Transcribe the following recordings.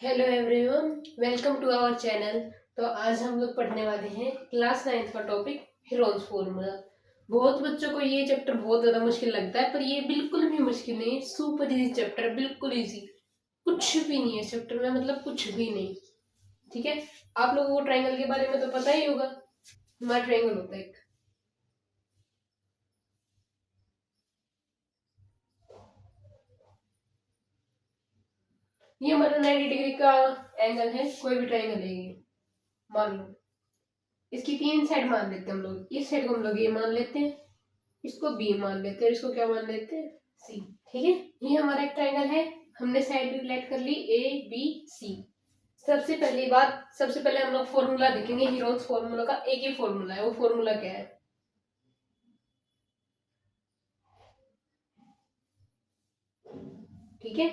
Hello everyone, welcome to our channel. तो आज हम लोग पढ़ने वाले हैं क्लास 9th का टॉपिक हीरोन्स फॉर्मूला। बहुत बच्चों को ये चैप्टर बहुत ज़्यादा मुश्किल लगता है, पर ये बिल्कुल भी मुश्किल नहीं। सुपर इजी चैप्टर, बिल्कुल इजी। कुछ भी नहीं है चैप्टर में, मतलब कुछ भी नहीं। ठीक है, आप लोगों को ट्राइंगल के बारे में तो पता ही होगा। हमारा ट्राइंगल होता है एक, ये हमारा 90 डिग्री का एंगल है। कोई भी ट्राइंगल है ये, मान लो इसकी 3 साइड मान लेते हैं हम लोग। इस साइड को हम लोग ए मान लेते हैं, इसको बी मान लेते हैं, इसको क्या मान लेते हैं, सी। ठीक है, ये हमारा एक ट्राइंगल है। हमने साइड भी रिलेट कर ली, ए बी सी। सबसे पहले हम लोग फॉर्मूला देखेंगे। हीरोन्स फॉर्मूला का एक ही फॉर्मूला है। वो फॉर्मूला क्या है? ठीक है,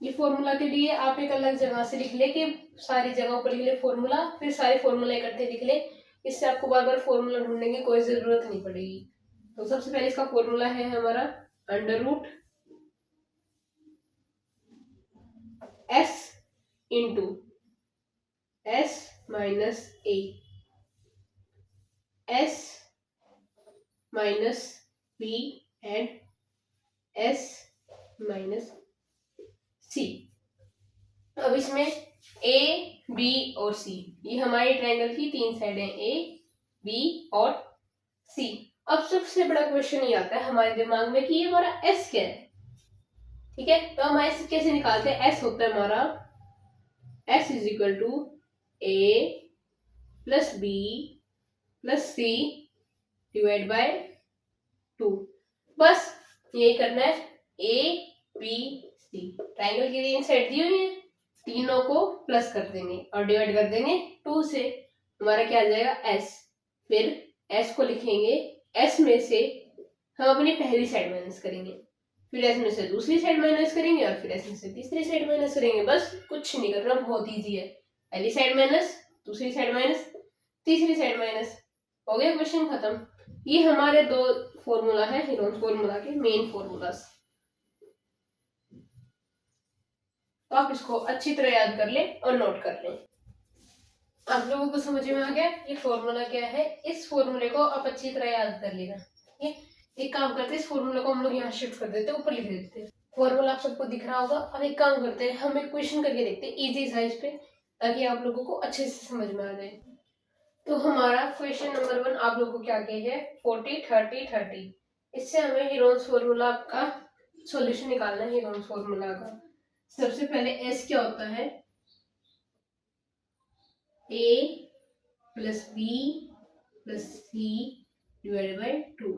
ये फॉर्मूला के लिए आप एक अलग जगह से लिख ले, कि सारी जगहों पर लिख ले फॉर्मूला, फिर सारे फॉर्मूला इकट्ठे लिख ले। इससे आपको बार बार फॉर्मूला ढूंढने की कोई जरूरत नहीं पड़ेगी। तो सबसे पहले इसका फॉर्मूला है हमारा under root S into S minus A, S minus B and S minus C. अब इसमें ए बी और सी, ये हमारे ट्रायंगल की 3 साइड है, ए बी और सी। अब सबसे बड़ा क्वेश्चन ये आता है हमारे दिमाग में कि ये हमारा एस क्या है। ठीक है, तो हम एस कैसे निकालते हैं? एस होता है हमारा S is equal to A plus B plus C divide by 2। बस यही करना है। ए बी सी, ट्राइंगल की 3 साइड दी हुई है, तीनों को प्लस कर देंगे और डिवाइड कर देंगे 2 से। हमारा क्या आ जाएगा? एस। फिर एस को लिखेंगे, एस में से हम अपनी पहली साइड माइनस करेंगे, फिर एस में से दूसरी साइड माइनस करेंगे, और फिर एस में से तीसरी साइड माइनस करेंगे। बस कुछ नहीं करना, बहुत इजी है। पहली साइड माइनस, दूसरी साइड माइनस, तीसरी साइड माइनस, हो गया क्वेश्चन खत्म। ये हमारे 2 फॉर्मूला है हीरोन्स फॉर्मूला के मेन फॉर्मूलास। तो आप इसको अच्छी तरह याद कर लें और नोट कर लें। आप लोगों को समझ में आ गया ये फॉर्मूला क्या है? इस फॉर्मूले को आप अच्छी तरह याद कर लेना। ठीक है, एक काम करते हैं, इस फॉर्मूले को हम लोग यहाँ शिफ्ट कर देते हैं, ऊपर लिख देते हैं। फॉर्मूला आप सबको दिख रहा होगा। अब एक काम करते हैं, हम एक क्वेश्चन करके देखते हैं इजी सा इस पे, ताकि आप लोगों को अच्छे से समझ में आ जाए। तो हमारा क्वेश्चन नंबर 1 आप लोगों को क्या है? 40 30 30। इससे हमें हीरोन्स फॉर्मूला का सॉल्यूशन निकालना है। हीरोन्स फॉर्मूला का सबसे पहले एस क्या होता है? A plus B plus C divided by 2।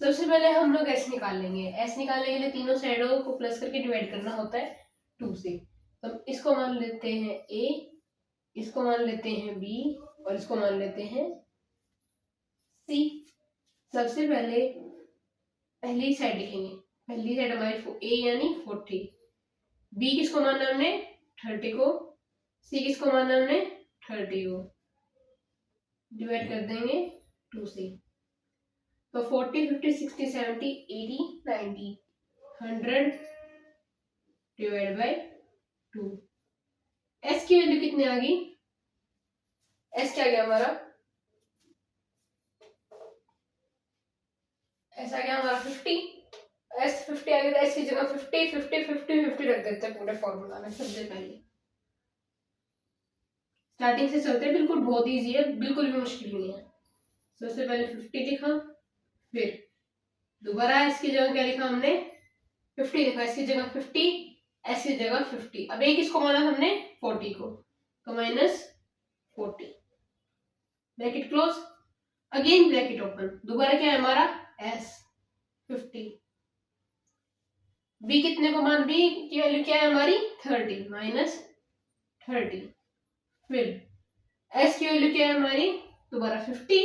सबसे पहले हम लोग एस निकाल लेंगे। एस निकालने के लिए तीनों साइडों को प्लस करके डिवाइड करना होता है 2 से। तो इसको मान लेते हैं ए, इसको मान लेते हैं बी, और इसको मान लेते हैं सी। सबसे पहले पहली साइड लिखेंगे। पहली साइड हमारी ए यानी 40, बी किसको माना हमने? 30 को, सी किसको माना हमने? 30 को। डिवाइड कर देंगे 2 से। तो 40 50 60 70 80 90 100 डिवाइड बाय 2। एस की वैल्यू कितनी आ गई? एस क्या गया हमारा? एस आ गया हमारा 50। एस 50 आ गया, तो एस की जगह 50 50 50 50 रख देते हैं पूरे फॉर्मूला में। सबसे पहले स्टार्टिंग से चलते हैं, बिल्कुल बहुत इजी है, बिल्कुल भी मुश्किल नहीं है। सबसे पहले 50 लिखा, फिर दोबारा एस की जगह क्या लिखा हमने? 50 लिखा, एस की जगह 50, एस की जगह 50। अब एक इसको माना हमने 40 को, तो minus 40, bracket close, again bracket open. दोबारा क्या है हमारा? एस 50। बी कितने को मान? बी की वैल्यू क्या है हमारी? 30 माइनस 30। फिर एस की वैल्यू क्या है हमारी? दोबारा 50,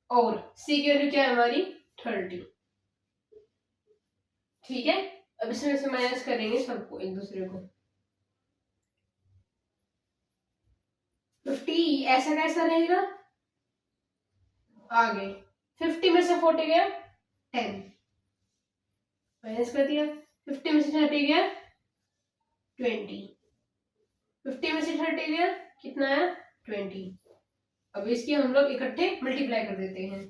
और सी की वैल्यू क्या है हमारी? 30। ठीक है, अब इसमें से माइनस करेंगे सबको, एक दूसरे को। 50 ऐसा कैसा रहेगा? आगे 50 में से 40 गया 10, माइनस कर दिया। 50 में से 30 गया 20, 50 में से 30 गया, कितना आया 20। अब इसकी हम लोग इकट्ठे मल्टीप्लाई कर देते हैं।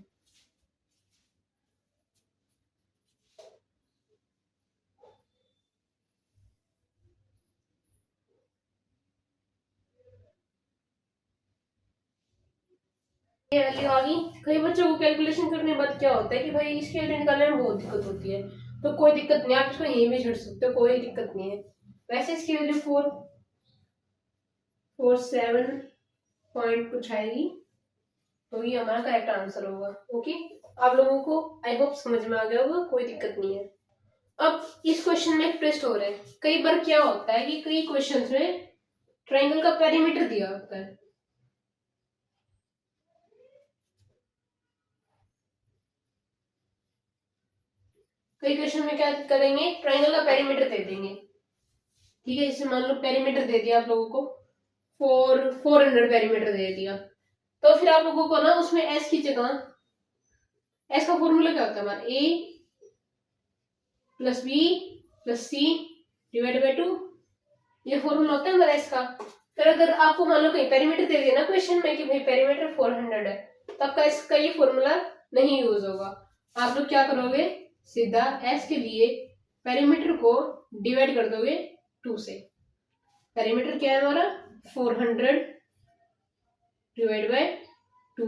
ये वैल्यू आ गई। कई बच्चों को कैलकुलेशन करने के बाद क्या होता है कि भाई इसकी वैल्यू निकालने में बहुत दिक्कत होती है, तो कोई दिक्कत नहीं, आप इसको यहीं भी छड़ सकते हो, कोई दिक्कत नहीं है। वैसे इसकी वैल्यू 447 पॉइंट कुछ आएगी, तो ये हमारा करेक्ट आंसर होगा। ओके, आप लोगों को आई होप समझ में आ गया होगा, कोई दिक्कत नहीं है। अब इस क्वेश्चन में एक ट्विस्ट हो रहा है। कई बार क्या होता है कि कई क्वेश्चंस में ट्रायंगल का पेरीमीटर दिया होता है। कई क्वेश्चन में क्या करेंगे, ट्रायंगल का पेरीमीटर दे देंगे। ठीक है, जैसे मान लो पेरीमीटर दे दिया आप लोगों को 400 पेरीमीटर दे दिया, तो फिर आप लोगों को ना उसमें एस की जगह, एस का फॉर्मूला क्या होता है हमारा, A plus B plus C divide by 2, ये फॉर्मूला होता है हमारा एस का। फिर अगर आपको मान लो कहीं पेरीमीटर दे दिया ना क्वेश्चन में कि भाई पेरीमीटर 400 है, तो आपका इसका ये फॉर्मूला नहीं यूज होगा। आप लोग क्या करोगे, सीधा एस के लिए पेरीमीटर को डिवाइड कर दोगे 2 से। पेरीमीटर क्या है हमारा 400 डिवाइड बाय 2,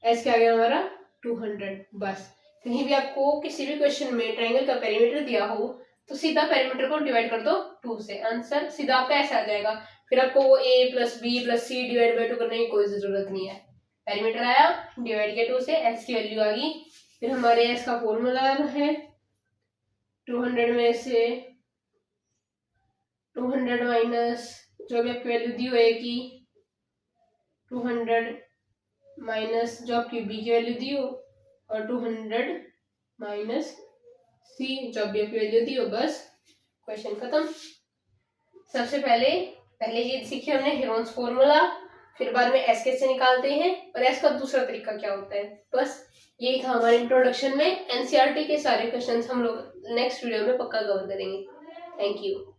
एस क्या आ गया हमारा 200। बस कहीं भी आपको किसी भी क्वेश्चन में ट्रायंगल का पेरीमीटर दिया हो तो सीधा पेरीमीटर को डिवाइड कर दो 2 से, आंसर सीधा आपका ऐसा आ जाएगा। फिर आपको वो a plus B plus C divide by 2 करने की कोई जरूरत नहीं है। पेरीमीटर आया, डिवाइड किया 2 से, s की वैल्यू आ गई। फिर हमारे s का फॉर्मूला है 200 में से 200 माइनस जो भी आपकी वैल्यू दी होगी 200 माइनस जो आपकी b की वैल्यू दी हो, और 200 माइनस c जो भी आपकी वैल्यू दी हो। बस क्वेश्चन खत्म। सबसे पहले चीज सीखी हमने हेरोन्स फॉर्मूला, फिर बाद में एस कैसे निकालते हैं और एस का दूसरा तरीका क्या होता है। बस यही था हमारे इंट्रोडक्शन में। एनसीईआरटी के सारे क्वेश्चंस हम लोग नेक्स्ट वीडियो में पक्का कवर करेंगे। Thank you.